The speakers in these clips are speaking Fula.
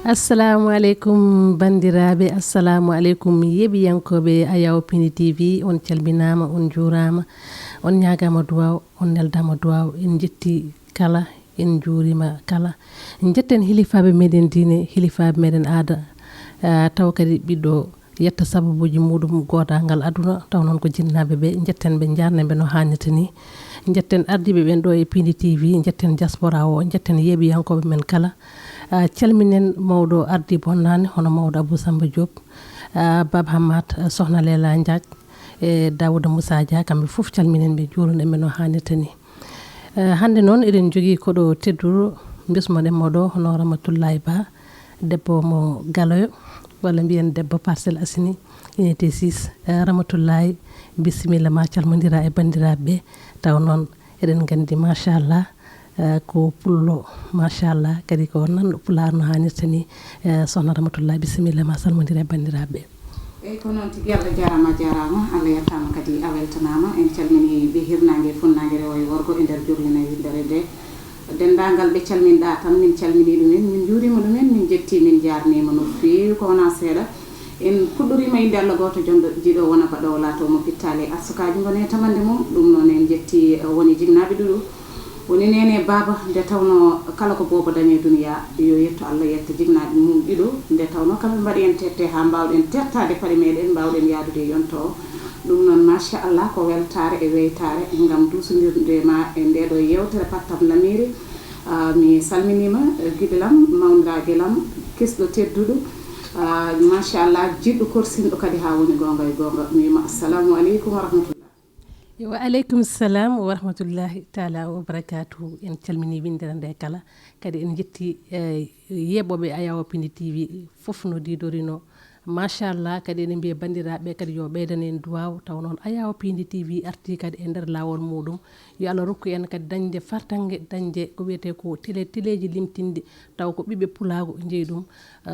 assalamu alaikum bandiraɓe, assalamu alaikum yeɓiyankoɓe Ayaw Pini TV. On calminama, on juurama, on ñagama duwaw, on neldama duwaw. En jetti kala, en juurima kala. En jetten hilifaɓe meɗen diine, hilifaɓe meɗen aada, taw kadi ɓiɗɗo yetta sababuji muɗum godagal aduna, taw noon ko jinnaɓe ɓe jetten ɓe jarneɓe no hannirta ni. Jetten ardiɓe ɓen ɗo e Pini TV, jetten diaspora o, jetten yeɓiyankoɓe men kala. Calminen mawɗo ardi bonnani hono mawɗo Abou Samba Diop, Baba Hamad, Sohna Lela Ndiaye e Dawouda Moussa Dia, kamɓe fof calminen ɓe juuruɗen ɓe no hannirta ni. Hande noon eɗen jogui koɗo tedduɗo bismoɗen moɗo hono Ramatoulaye Ba, debbo mo Galoyo walla mbiyen debbo Parcelles Assainies unité 6. Ramatoulaye bisimilla ma, calmodira e bandiraɓeɓe. Taw noon eɗen gandi machallah ko pullo machallah kadi ko nanɗo pular no hannirta ni. Sohna Ramatoulaye bisimilla ma, salmodira e bandiraɓeɓe. eyyi ko noon tigui Allah jarama Allah yettama kadi a weltanama. En calmini ɓe hirnangue funnague rewo e worgo e nder jurlina windere nde dendagal ɓe calminɗa tan min calmini ɗumen, min juurima ɗumen, min jetti, min jarnima no fewi ko wona seeɗa. En puɗɗorima inde Allah goto jonɗo jiiɗo wona baɗowo latomo pittali arsukaji gone tamande mum. ɗum noon en jetti woni jinnaɓe ɗuɗo, woni nene baba nde tawno kala ko bobo dañe duniya yo yetto Allah yetta jinnaɓe mum ɗiɗo, nde tawno kamɓe mbaɗi en tette ha mbawɗen tettade paɗe meɗen, mbawɗen yaadude yonto o. ɗum noon machallah ko weltare e weytare gam dusodirde ma e ndeɗo yewtere pattam lamiri. Mi salminima guiɗelam, mawdiraguelam, kesɗo tedduɗo, machallah jiɗɗo korsinɗo kadi ha woni gonga e gonga. Mi wima assalamu aleykum wa rahmatullah. Wa aleykum salam wa rahmatullahi taala wa barakatuhu. En calmini windere nde kala kadi en jetti yeɓoɓe Ayaw Pini TV fof no didorino machallah. Kadi ene mbiya bandiraɓe kadi yo ɓeydane en duwaw, taw noon Ayaw Pini TV arti kadi e nder lawol muɗum. Yo Allah rokku en kadi dañde fartangue, dañde ko wiyete ko tileji limtinde, taw ko ɓiɓe pulago jeeyi ɗum.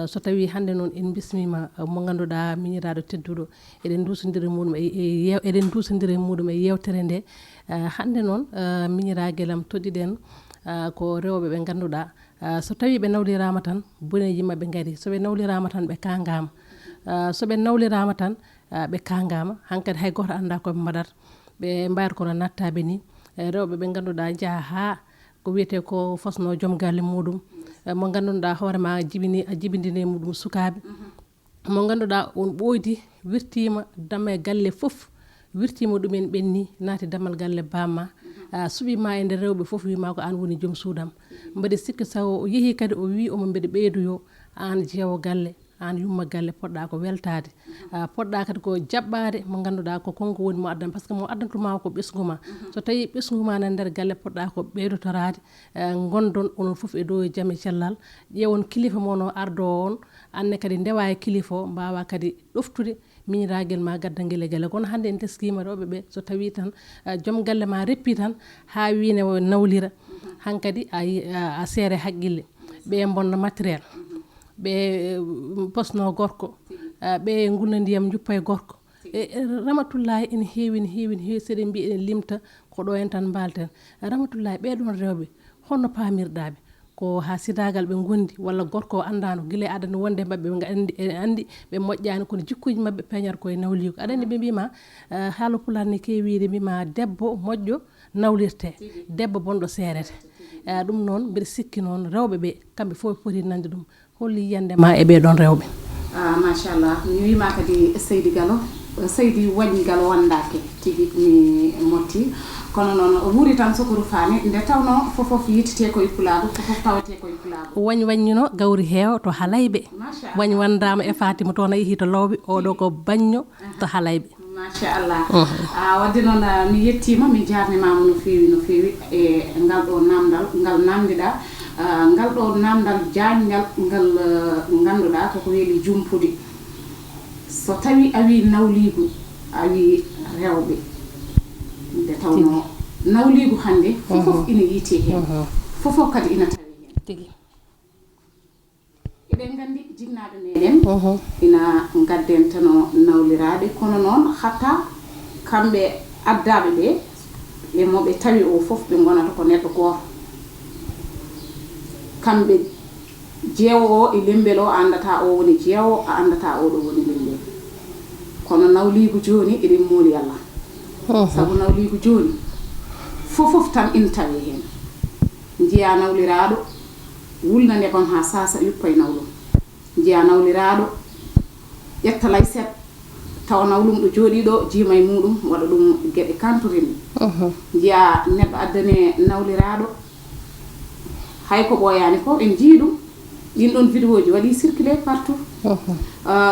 So tawi hande noon en bismima mo ganduɗa miñiraɗo tedduɗo, eɗen dusodira muɗum eɗen dusodira e muɗum e yewtere nde. Hande noon miñiraguelam toɗɗiɗen ko rewɓe ɓe ganduɗa so tawi ɓe nawlirama tan boneji mabɓe gaari, soɓe nawlirama tan ɓe kangama, soɓe nawlirama tan ɓe kangama, hankkadi hay goto anda koɓe mbaɗata, ɓe mbayata kono nattaɓe ni. Rewɓe ɓe ganduɗa jaaha ha ko wiyete ko fosno joom galle muɗum, mo ganduɗa hoorema jibidine muɗum sukaɓe, mo ganduɗa on ɓoydi wirtima damme galle foof, wirtima ɗumen ɓenni, naati dammal galle bamma, suɓima e nder rewɓe foof wima ko an woni joom suudam. Mbaɗi sikki sawo o yeehi kadi o wi omo mbeɗa ɓeydoyo an jeewo galle, an yumma galle poɗɗa ko weltade, poɗɗa kadi ko jaɓɓade mo ganduɗa ko konko woni mo addana, par ce que mo addantuma ko ɓesguma. So tawi ɓesguma nan nder galle poɗɗa ko ɓeydotorade, gondon onon foof e dow e jaam e cellal, ƴewon kilifa mon o ardo on, anne kadi ndewa e kilifa o, mbawa kadi ɗoftude miñiraguel ma gadda guele galle. Kono hande en teskima rewɓeɓe so tawi tan joom galle ma reppi tan ha wine o nawlira, hankkadi a seere haqqille, ɓe bonna matériel, ɓe posno gorko, ɓe gulna ndiyam juppa e gorko. Ramatoulaye ene heewi ne heewi ne heewi, seɗen mbi eɗen limta ko ɗo en tan balten. Ramatoulaye ɓeɗon rewɓe holno pamirɗaɓe, ko ha sidagal ɓe gondi walla gorko o andano guila adana wonde mabɓe ɓe andi ɓe moƴƴani, kono jikkuji mabɓe peñata koye nawligo. Aɗa andi ɓe mbima haala pular ne keewide mbima debbo moƴƴo nawlirte, debbo bonɗo seerete. ɗum noon mbiɗa sikki noon rewɓeɓe kamɓe fof poti nande ɗum. Holli yiyande ma e ɓeɗon rewɓe? Machallah mi wima kadi Seydi Gallo, Seydi Wañi Gallo wandake tigui mi motti, kono noon o wuuri tan soko rufani nde tawno fofof yittete koye pulago, fofof tawete koye pulago. Wañi waññino gawri heewa to Halayɓe, wañi wandama e Fatima toon a yeehi to Lawɓe, oɗo ko bañño to Halayɓe. Machallah. Wadde noon mi yettima, mi jarnimama no fewi e ngal ɗo namdal ngal namdiɗa, ngal ɗo namdal jañgal ngal ganduɗa koko weeli jumpude. So tawi a wi nawligu, a wi rewɓe, nde tawno nawligu hande fofof ina yiite hen, fofof kadi ina tawi hen. Eɗen gandi jinnaɓe meɗen ina gaddentano nawliraɓe, kono noon hatta kamɓe addaɓe ɓe e moɓe tawi o fof ɓe gonata ko neɗɗo goto, kamɓe jeewo o e lembel o andata o woni jeewo a andata o do woni lembel kono nawligu joni eden mooli Allah sabu nawligu joni fofof tan in tawi hen jiya nawliraado wulna nebam ha sasa yuppay nawlum jiya nawliraado yetta layset taw nawlum do jodi do jimay mudum wada dum gede kanturin jiya neddo addane nawliraado hay ko boyani ko en jiidum din don vidéo ji wadi circuler partout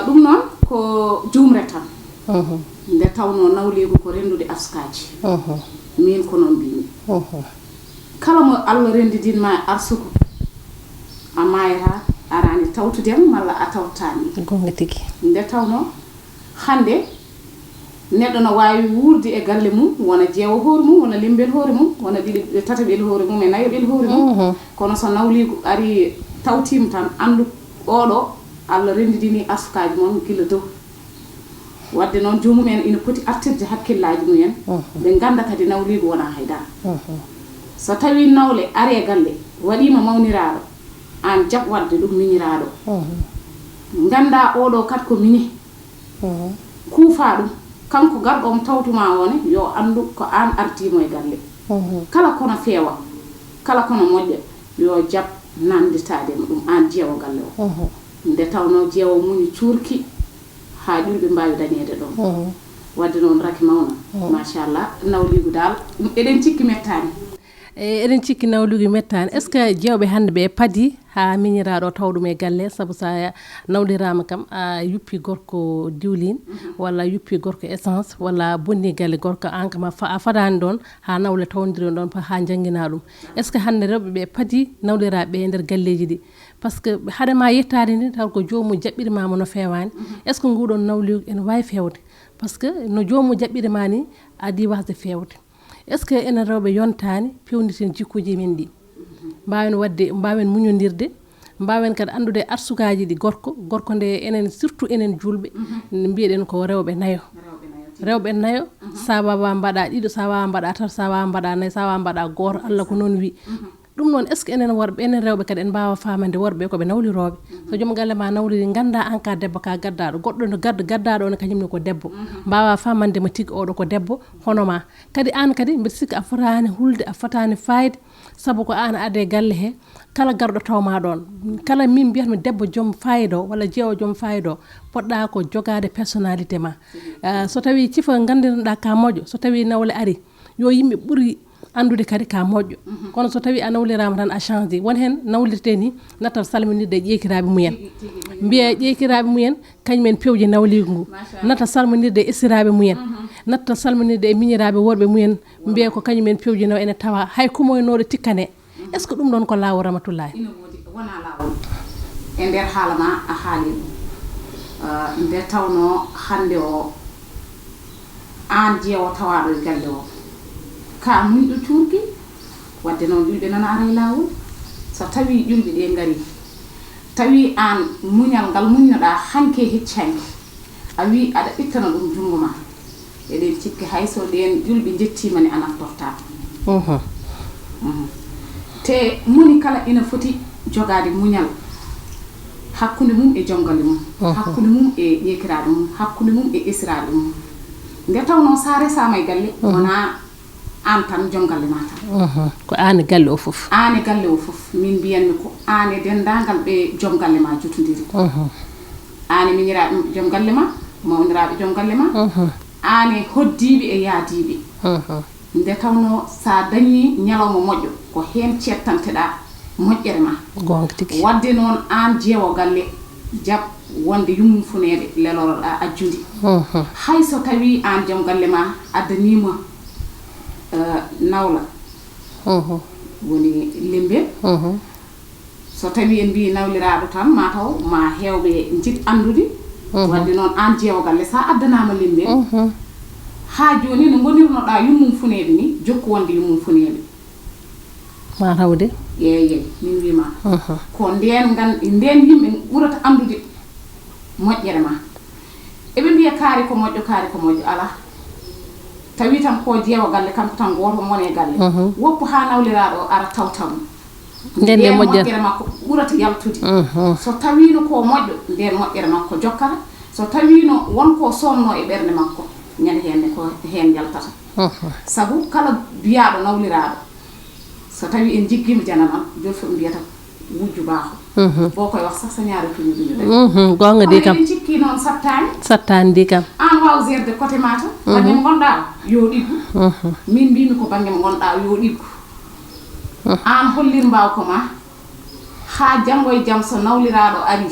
dum non ko jumreta nde tawno nawligu ko rendude askaji min ko non bimi kala mo Allah rendidin ma arsuko amayra arani tawtudem malla a tawtani gonga tigi nde tawno hande neddo no wawi wuurde e galle mum wona jeewo hoore mum wona limbel hoore mum wona didi tatabel hoore mum e nayobel hoore mum kono so nawligu ari tawtim tan andu odo Allah rendidini askaji mon kila dow wadde non joomum en ina poti artirde hakkillaji mumen be ganda kadi nawligu wona haydara so tawi nawle are galle wadima mawniraado an jab wadde dum miñiraado ganda odo kat ko miñi kuufa dum kanko gardo tawtuma woni yo andu ko an artimo e galle kala kono feewa kala kono modde yo jab nanditaade dum an jeewo galle o nde tawno jeewo muni cuurki ha julbe mbaawi dañede don wadde non raki mawna machallah nawligu dal eden cikki mettani eden cikki nawligu mettani est ce que jewbe hande be padi ha miñiraado tawdum e galle sabu sa nawlirama kam a yuppi gorko diwlin walla yuppi gorko essence walla bonni galle gorko an kam a fadani don ha nawle tawndiri don ha jangina dum est ce que hande rewbe be padi nawlirabe e der galleji di parce que hade ma yettade ni taw ko joomu jabbirma mo no fewani est ce que ngudon nawligu en way fewde parce que no joomu jabbirma ni adi wasde fewde est ce que en rewbe yontani pewnditen jikkuji men di mbawen wadde mbawen muñodirde mbawen kad andude arsukaji di gorko nde enen surtout enen julbe mbieden ko rewbe nayo sababa mbada dido sababa mbada tar sababa mbada nay sababa mbada gor Allah ko non wi dum non est ce que enen worbe enen rewbe kad en bawa famande worbe ko be nawlirobe so jom galle ma nawliri ganda an ka debbo ka gaddado goddo no gaddado on kanyum ko debbo bawa famande mo tig odo ko debbo hono ma kadi an kadi mbi sik a fotani hulde a fotani fayde sabu ko an ade galle he kala gardo tawma don kala min biyatmi debbo jom faydo wala jeewo jom faydo podda ko jogade personnalité ma so tawi cifa gandirda ka mojo so tawi nawle ari yo yimbe buri andude kadi ka mojo kono so tawi a nawlirama tan a changer won hen nawlirte ni natal salminirde jeekirabe muyen biya jeekirabe muyen kañumen pewje nawligu nata salminirde esirabe muyen natta salminirde e miñirabe worbe muyen biya ko kañumen pewje naw ene tawa hay kumoy nodo tikkane est ce que dum don ko lawo ramatullahi ina wodi wona lawo e der halama a haali nder tawno hande o an jeewo tawado galle o ka mun do turki wadde non julbe nana aray lawo so tawi julbe de ngari tawi an muñal gal muñnoda hanke heccanki a wi ada ittana dum junguma eden cikki hayso den julbe jettima ni ana torta te muni kala ina foti jogade muñal hakkunde mum e jongalle mum hakkunde mum e yekiraade mum hakkunde mum e esiraade mum nde tawno sare samay galle wona an tan jongalle mata ko an galle o fof min biyanmi ko ane dendangal be jongalle ma jutundiri ane miñirabe jongalle ma mawnirabe jongalle ma ane hoddibe e yaadibe nde tawno sa dañi ñalawma moƴƴo ko hen cettanteda moƴƴere ma gonga tigi wadde non an jeewo galle jab wonde yummum funede leloro ajjundi hay so tawi an jom galle ma addanima nawla woni lembe so tawi en bi nawliraado tan ma taw ma hewbe jit andude wadde non an jeewo galle sa addanama lembe ha joni no gonirnoda yummum funede ni jokku wonde yummum funede ma tawde yeeye min wima ko nden yimbe burata andude moƴƴere ma ebe biya kaari ko moƴƴo ala tawi tan ko jeewo galle kanko tan goto mon e galle woppu ha nawliraado ara tawtam ndende moƴƴere makko ɓurata yaltude so tawino ko moƴƴo nden moƴƴere makko jokkata so tawino wonko somno e ɓernde makko ñande henne ko hen yaltata sabu kala biyaɗo nawliraɗo so tawi en jiggima jana noon joni fof mbiyata wujju baaxo bo koye wax sax sa ñaari tuñu ɗuñu gonga di kam cikki noon sattani di kam an waw gerde côté mata banggue mo gonɗa yo ɗiggu min mbimi ko banggue mo gonɗa yo ɗiggu an hollir mbawko ma ha janggo e jaam so nawliraɗo ari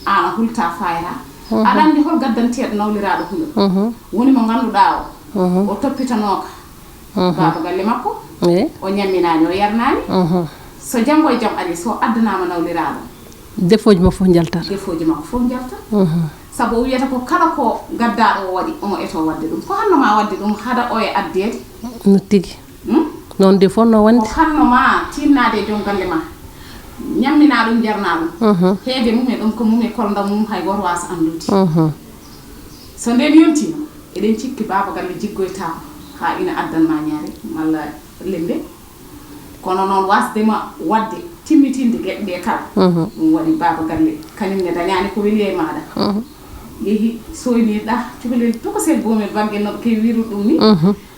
an a hulta fayra aɗa andi hol gaddanteɗo nawliraɗo huyo woni mo ganduɗa o toppitanoka baba galle makko o ñamminani o yarnani so janggo e jaam ari so addanama nawliraɗo defoji makko fof jaltata defoji makko fof jalta sabu o wiyata ko kala ko gaddaɗo o waɗi omo eto wadde ɗum ko hannoma wadde ɗum haɗa o e addede no tigui non de fonno wonde ko hannoma tinnade e joom galle ma ñammina ɗum jarna ɗum heede mum e ɗum ko mum e koldam mum hay goto wasa andude so nden yontima eɗen cikki baba galle jiggoytama ha ina addanma ñaare malla lembe kono noon wasdema wadde timmitinde gueɗe ɗe kala ɗum waɗi baba galle kañumne dañani ko weeli e maɗa yeehi soyniɗa cukalel tokosel boomel bagge no ke wiru ɗum ni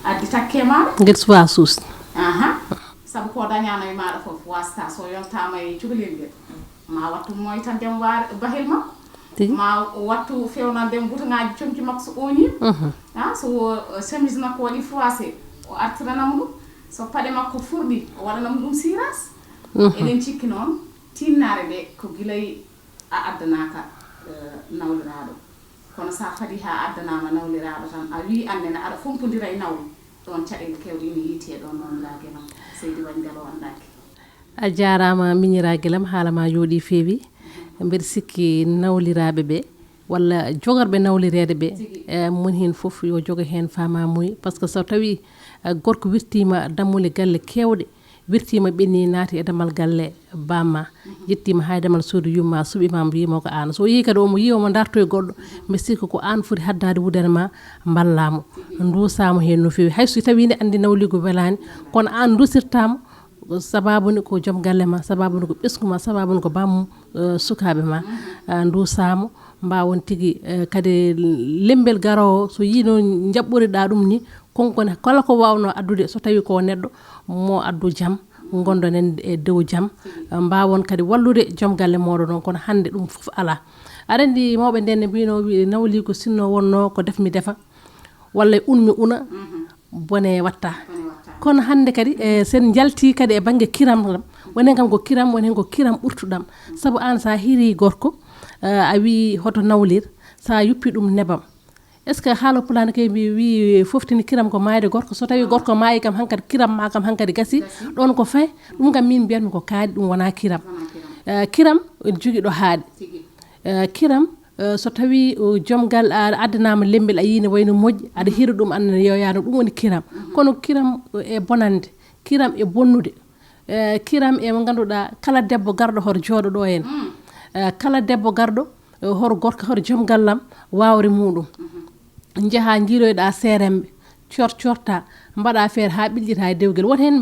addi takke maɗa guel suwa suus sabu ko dañano e maɗa fof wasta so yontama e cukalel ngel ma wattu moytan dem bahel makko ma wattu fewnandem butagaji comci makko so oñima so chemise makko waɗi froissé o artiranamo ɗum so paɗe makko furɗi o waɗanamo ɗum siras eɗen cikki noon tinnare nde ko guilay a addanaka nawliraɗo kono sa faadi ha addanama nawliraɗo tan a wi annene aɗa fompodira e nawle ɗon caɗele kewɗe ina yiite ɗon noon lage ma seydi wañgalo wandaki a jarama miñirague lam haalama yooɗi feewi mbeɗa sikki nawliraɓe ɓe walla jogorɓe nawlirede ɓe mon hen foof yo jogo hen famamuy par ce que so tawi gorko wirtima dammule galle kewɗe wirtima ɓenni naati e damal galle bamma yettima hay damal suudu yumma suɓimama wimo ko an so yi kadi omo yi omo darto e goɗɗo mi sikka ko an foti haddade wudere ma ballamo dusamo hen no fewi hayso tawi ne andi nawligo welani kono an dusirtamo sababuni ko joom galle ma sababuni ko ɓesgu ma sababuni ko bammum sukaɓe ma dusamo mbawon tigui kadi lembel garowo so yino jaɓɓoriɗa ɗum ni konkone kala ko wawno addude so tawi ko neɗɗo mo addu jaam gondonen e dow jaam mbawon kadi wallude joom galle moɗo noon kono hande ɗum foof ala aɗa andi mawɓe ndenne mbino nawli ko sinno wonno ko def mi defa walla unmi una bone watta kono hande kadi sen jalti kadi e banggue kiram ɗam wonen kam ko kiram wonen ko kiram ɓurtuɗam saabu an sa hiri gorko a wi hoto nawlir sa yuppi ɗum nebam est ce que haalo pulane kay mbi wi foftini kiram ko mayde gorko so tawi gorko maayi kam hankadi kiram ma kam hankadi gasi ɗon ko fay ɗum kam min mbiyatmi ko kaadi ɗum wona kiram kiram ene jogui ɗo haaɗi kiram so tawi jomgal addanama lembel a yine wayno moƴƴi aɗa hira ɗum annene yoyano ɗum woni kiram kono kiram e bonande kiram e bonnude kiram e mo ganduɗa kala debbo garɗo hoto jooɗo ɗo en kala debbo garɗo hoto gorko hoto joom gallam wawre muɗum jaaha jiiloyɗa seremɓe corta mbaɗa feere ha ɓiljita e dewgel won hen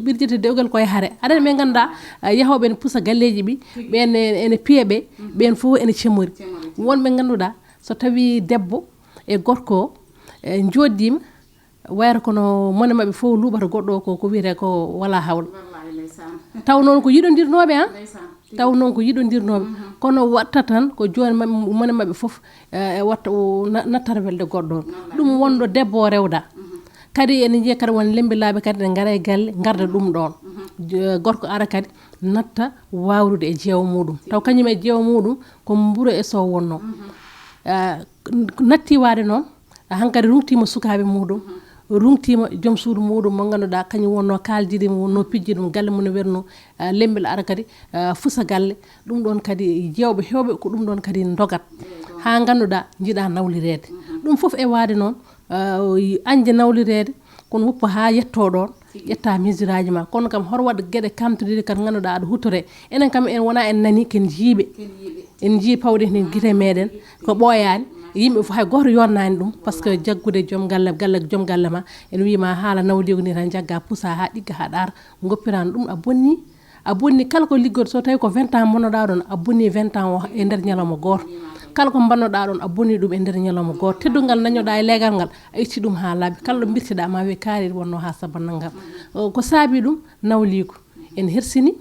ɓirjita dewgel koye haare aɗa ɓe ganduɗa yahoɓe ne pusa galleji ɓi ɓen ene piyaɓe ɓen fof ene cemori wonɓe ganduɗa so tawi debbo e gorko joddima wayata kono mone mabɓe fof luɓata goɗɗo ko wiyete ko wala hawla taw noon ko yiɗodirnoɓe taw noon ko yiɗodirnoɓe kono watta tan ko joni mone mabɓe foof watta o nattata welde goɗɗo on ɗum wonɗo debbo o rewda kadi ene jiiya kadi won lembilaɓe kadi ne gara e galle garda ɗum ɗon gorko ara kadi natta wawrude e jeewa muɗum taw kañum e jeewa muɗum ko mburo e sow wonno natti wade noon hankkadi rungtima sukaɓe muɗum rungtima joom suudu muɗum mo ganduɗa kañum wonno kaljidima wonno pijji ɗum galle mum ne werno lembel ara kadi fusa galle ɗum ɗon kadi jewɓe hewɓe ko ɗum ɗon kadi dogat ha ganduɗa jiiɗa nawlirede ɗum foof e wade noon anje nawlirede kono woppa ha yetto ɗon ƴetta mesure aji ma kono kam hoto waɗa gueɗe kamtodiɗe kadi ganduɗa aɗa hutore enen kam en wona en nani ken jiiɓe en jii pawɗe hen guite meɗen ko ɓooyani yimɓe fof hay goto yonnani ɗum par ce que jaggude joom galle joom galle ma en wima haala nawligo ni tan jagga pusa ha ɗigga ha ɗara goppirano ɗum a bonni a bonni kala ko liggoto so tawi ko 20 ans bonnoɗa ɗon a bonni 20 ans e nder ñalawma goto kala ko bannoɗa ɗon a bonni ɗum e nder ñalawma goto teddugal dañoɗa e leegal ngal a itti ɗum ha laaɓi kala ɗo birtiɗa ma wi kaari wonno ha sabannal ngal ko saabi ɗum nawligo en hersini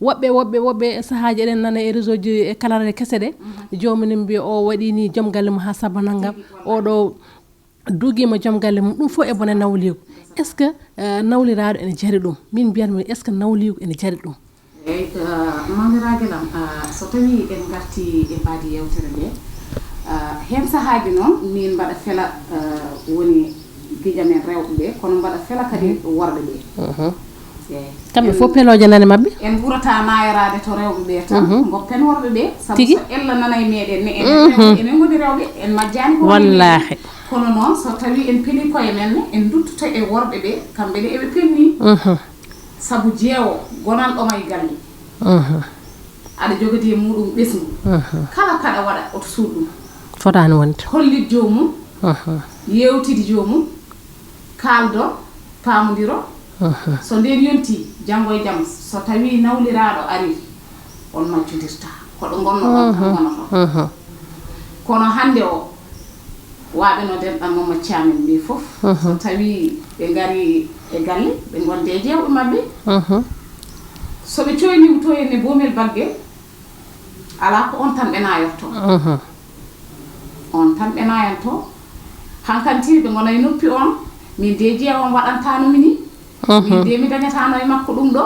woɓɓe sahaji eɗen nana e réseau ji e kalarade kese ɗe jomumen mbiya o waɗi ni joom galle mum ha sabannal ngal oɗo duguima joom galle mum ɗum fof e bone nawligo est ce que nawliraɗo ene jari ɗum min mbiyatmi est ce que nawligo ene jari ɗum eyyi mawliraguelam so tawi en garti e mbaadi yewtere nde hen sahaji noon min mbaɗa fela woni guiƴa men rewɓe ɓe kono mbaɗa fela kadi worɓe ɓe kamɓe fof peloje nane mabɓe en ɓurata mayorade to rewɓe ɓe tan goppen worɓe ɓe saabu so ella nana e meɗen ne enen goni rewɓe en majjani ko wallahi kono noon so tawi en peeli koye men en duttoto e worɓe ɓe kamɓe ne eɓe pelni saabu jeewo gonanɗoma e galle aɗa jogodi e muɗum ɓesgu kala kaɗa waɗa oto suuɗ ɗum fotani wonde hollit jomum yewtide jomum kaaldon pamodiro so nden yonti janggo e jaam so tawi nawliraɗo ari on majjodirta koɗo gonno on gonoto kono hande o waɓe no denɗam Mamadou Thiamin ɓe foof so tawi ɓe gari e galle ɓe gonde e jewɓe mabɓe soɓe coynima to henne boomel bagge ala ko on tan ɓe nayotto on tan ɓe nayanto hankanti ɓe gona e noppi on min de jeewon waɗantanumi ni min de mi dañatano e makko ɗum ɗo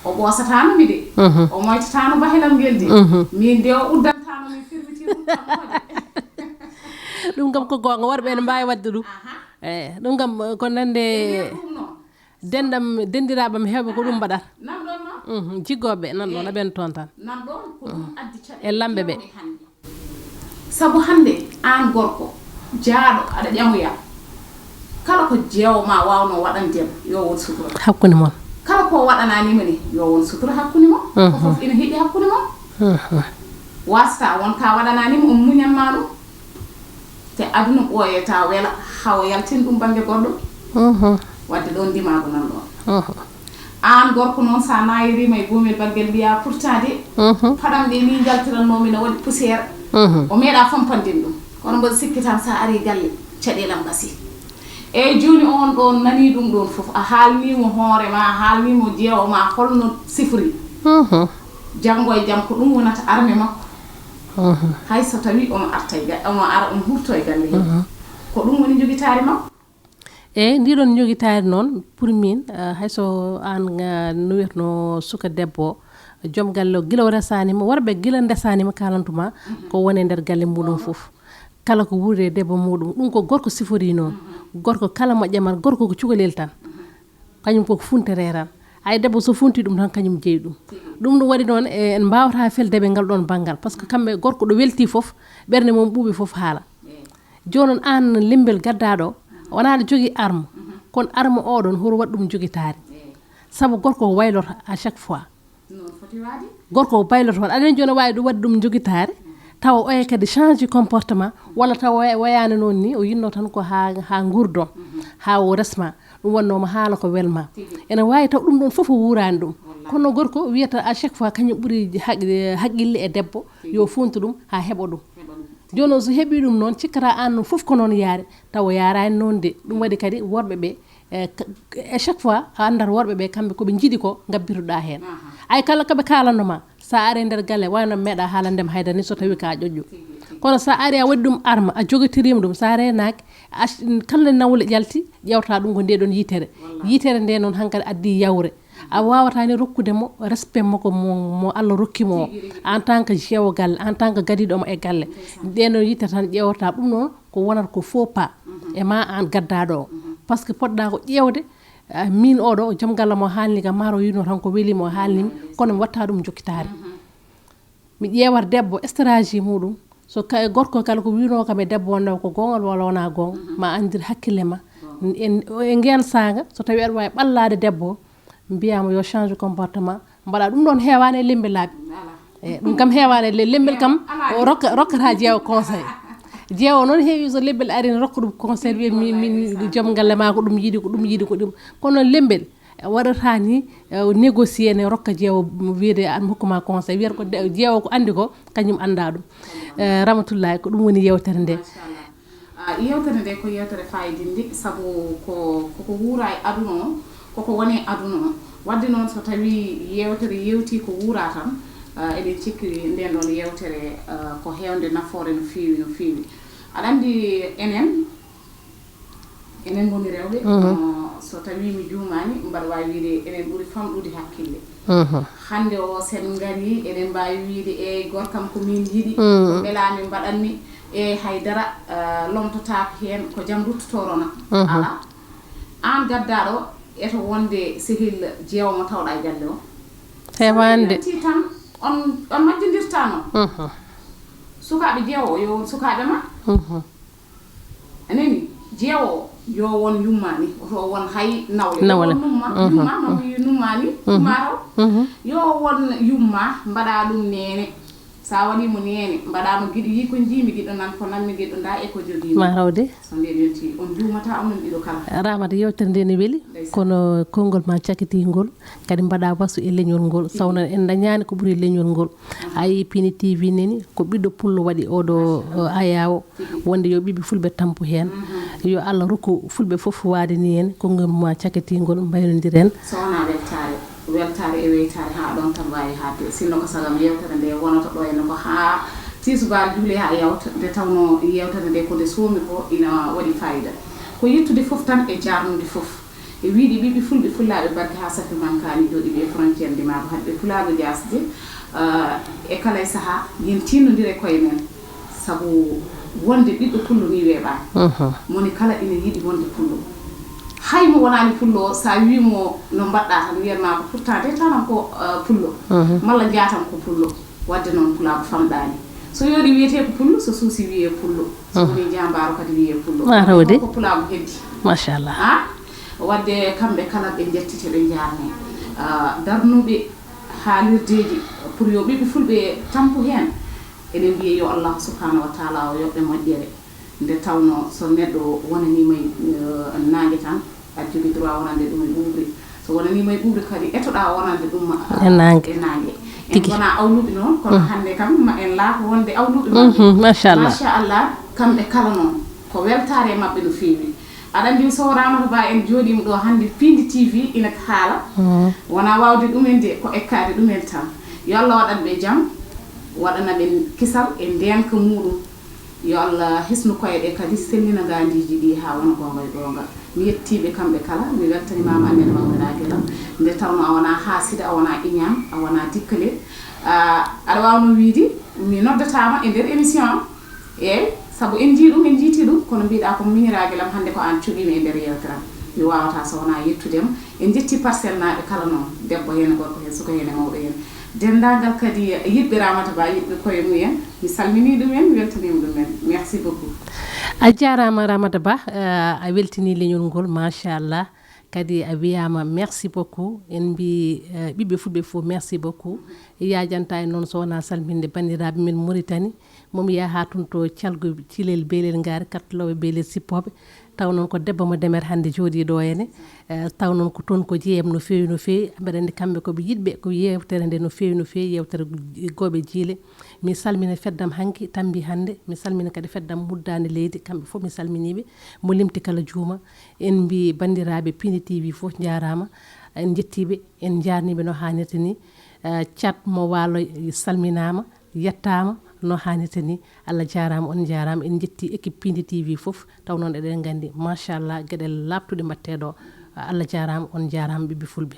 o ɓosatano mi de o moytatano bahelam ngel de min de o uddantano min firmitiri ɗum kam ko gonga worɓe ene mbawi wadde ɗum eyi ɗum kam ko nande dendiraɓam hewɓe ko ɗum mbaɗata jiggoɓe nan ɗon aɓen toon tan nan ɗon ko ɗum addi e lamɓe ɓe saabu hande an gorko jaaɗo aɗa ƴamoya kala ko jeewma wawno waɗandema yo won sutura hakkude moon kala ko waɗananima ni yo won sutura hakkude mon ko foof ina heeɗi hakkude mon wasta won ka waɗananima on muñanma ɗum te aduna ɓooyeta weela hawo yaltin ɗum banggue goɗɗo wadde ɗon ndimago nan ɗon an gorko noon sa nayirima e boomel baggel mbiya pourtant de paɗam ɗe ni jaltirannomi no waɗi poussiére o meeɗa fampandin ɗum kono mbaɗa sikki tan sa ari galle caɗelam gasi eyyi joni on ɗon nani ɗum ɗon foof a haalnimo hoorema a haalnimo jeewoma holno sifori janggo e jaam ko ɗum wonata arme makko hay so tawi omo arta omo ara omo hurto e galle he ko ɗum woni jogitari makko eyyi ndiɗon jogitari noon pour min hayso an nuwirno suka debbo joom galle o guila o resanima worɓe guila ndesanima kalantuma ko woni nder galle muɗum foof kala ko wuuri e debbo muɗum ɗum ko gorko sifori noon gorko kala mo ƴamat gorko ko cukalel tan kañum koko funtere tan hay debbo so funti ɗum tan kañum jeeyi ɗum waɗi noon en mbawata feldeɓe ngal ɗon banggal par ce que kamɓe gorko ɗo welti foof ɓerde mum ɓuuɓi foof haala joni noon an lembel gaddaɗo wona aɗa jogui arme kono arme oɗon horo waɗi ɗum jogitare saabu gorko ko wayloto à chaque fois gorko ko bayloto aɗen joni wawi ɗum waɗi ɗum jogitare tawa oye kadi change comportement walla tawa wayani noon ni o yinno tan ko ha gurdon ha o resma ɗum wannoma haala ko welma ene wawi taw ɗum ɗon foof o wurani ɗum kono gorko wiyata à chaque fois kañum ɓuuri haqqille e debbo yo funtu ɗum ha heeɓa ɗum joni noon so heeɓi ɗum noon cikkata an noon foof ko noon yaari tawa yarani noon de ɗum waɗi kadi worɓe ɓe e chaque fois a andat worɓe ɓe kamɓe koɓe jiiɗi ko gabbitoɗa hen ay kala koɓe kalanoma sa ari nder galle wayno meeɗa haalandema haydara ni so tawi ka ƴoƴƴo kono sa ari a waɗi ɗum arme a jogotirima ɗum sa renaki kala nawle ƴalti ƴewta ɗum ko ndeɗon yitere nde noon hankkadi addi yawre a wawata ni rokkudemo respect makko mo Allah rokkimo o en tant que jeewo galle en tant que gadiɗomo e galle ɗeɗon yitere tan ƴewta ɗum noon ko wonata ko faux pas e ma an gaddaɗo o par ce que poɗɗa ko ƴewde min oɗo joom galle mo haalni kam maro yino tan ko welimo o haalnimi kono mi watta ɗum jokkitare mi ƴewat debbo stratégie muɗum so gorko kala ko wino kam e debbo wonde ko gongal walla wona gonga ma andir hakkille ma e nguen saga so tawi aɗa wawi ɓallade debbo mbiyama yo change comportement mbaɗa ɗum ɗon hewani e lembe laaɓi e ɗum kam hewani e lembel kam rokkata jeewo conseil jeewo noon heewi so lembel ari ne rokka ɗum conseil wiya min joom galle ma ko ɗum yiiɗi ko ɗum yiiɗi ko ɗum kono lembel waɗata ni négocier ne rokka jeewo wiide an hokkuma conseil wiyata ko jeewo ko andi ko kañum anda ɗum Ramatoulaye ko ɗum woni yewtere nde yewtere nde ko yewtere fayidinde sabu koko wuura e aduna o koko woni aduna o wadde noon so tawi yewtere yewti ko wuura tan eɗen cikki nden ɗon yewtere ko heewde nafoore no feewi aɗa andi enen ngoni rewɓe so tawi mi juumani mbaɗa wawi wiide enen ɓuuri famɗude hakkille hande o sen ngari eɗen mbawi wiide e gorkam ko min yiɗi ko belami mbaɗanmi e haydara lomtotako hen ko jaam ruttotorona ala an gaddaɗo eto wonde sehil jeewmo tawɗa e galle o hewande ti tan on majjodirta noon sukaɓe jeewo yo sukaɓe ma anani jeewo yo won yummani oto won hay nawle yumma mami nummani maraw yo won yumma mbaɗa ɗum nene sa waɗimo nene mbaɗama giɗo yi ko jiimi giɗo nan ko nanmi giɗo da e ko jogimi marawde so nden yonti on juumata onon ɗiɗo kala Ramata yewtere nde ne weeli kono konngol ma cakatingol kadi mbaɗa wasu e leñol ngol sawno en dañani ko ɓuuri leñol ngol ayi Pini TV neni ko ɓiɗɗo pullo waɗi oɗo ayawo wonde yo ɓiɓe fulɓe tampu hen yo Allah rokku fulɓe foof waade ni hen konngol ma cakatingol mbaynodiren sowona weltare e weytare ha ɗon tan wawi hadde sinno ko sagam yewtere nde wonata ɗo ene ko ha tisubal juule ha yewta nde tawno yewtere nde ko nde soomi ko ina waɗi fayida ko yettude foof tan e jarnude foof e wiiɗi ɓiɓe fulɓe fullaɓe barke ha safi mankani jooɗi ɓe frontiére ndi maako hadɓe fulaɓe jasde e kala e saaha yen tinnodire koye men saabu wonde ɓiɗɗo pullo ni weeɓani moni kala ina yiiɗi wonde pullo haymo wonani pullo sa wimo no mbaɗɗa tan wiyanma ko pourtant de tanan ko pullo malla jatan ko pullo wadde noon pulako famɗani so yoɗi wiyete ko pullo so suusi wiye pullo so woni jambaro kadi wiye pullo ko pulako heddi machallah wadde kamɓe kala ɓe jettite ɓe jarne darnuɓe haalirdeji pour yo ɓiɓe fulɓe tampu hen eɗen mbiye yo Allah subhanahu wa taala o yoɓɓe moƴƴere nde tawno so neɗɗo wonanima nangue tan aɗa jogui droit wonande ɗum e ɓuuɓri so wonanima e ɓuuɓri kadi etoɗa wonande ɗum e nangue en wona awluɓe noon kono hande kam ma en laako wonde awluɓe mabɓe machallah kamɓe kala noon ko weltare mabɓe no feewi aɗa andi so Ramata Ba en jooɗima ɗo hande Pindi TV ina haala wona wawde ɗumen de ko ekkade ɗumen tan yo Allah waɗanɓe jaam waɗana ɓe kisal e ndenka muɗum yo Allah hisnu koyeɗe kadi sellina gandiji ɗi ha wona gonga e gonga mi yettiɓe kamɓe kala mi weltanimama annene mawɗanake lam nde tawno a wona haasida a wona iñam a wona dikkale aɗa wawno wiide mi noddatama e nder émission eyyi saabu en jii ɗum en jiiti ɗum kono mbiɗa ko miñirague lam hande ko an cuɓimi e nder yewteram mi wawata so wona yettudema en jetti parcelle naɓe kala noon debbo hen gorko hen suka hen e mawɗo hen dendagal kadi yiɗɓe Ramata Ba yiɗɓe koye mumen mi salmini ɗumen mi weltanima ɗumen merci beaucoup a jarama Ramata Ba a weltini leñol ngol machallah kadi a wiyama merci beaucoup en mbi ɓiɓɓe fulɓe fof merci beaucoup yajanta e noon so wona salminde bandiraɓe men Mauritanie momi yaha toon to calgo Thilel Belel Ngari katloɓe Belel Sippoɓe taw noon ko debbo mo Demer hande jooɗi ɗo henne taw noon ko toon ko jeeyam no fewi mbeɗa andi kamɓe koɓe yiɗɓe ko yewtere nde no fewi yewtere gooɓe jiile mi salmina feddam hanki tambi hande mi salmina kadi feddam muddande leydi kamɓe fof mi salminiɓe mo limti kala juuma en mbi bandiraɓe Pindi TV fof jarama en jettiɓe en jarniɓe no hannirta ni cat mo waalo salminama yettama no hannirta ni Allah jarama on jarama en jetti équipe Pindi TV fof taw noon eɗen gandi machallah gueɗel labtuɗe mbatteɗo Allah jarama on jarama ɓiɓɓe fulɓe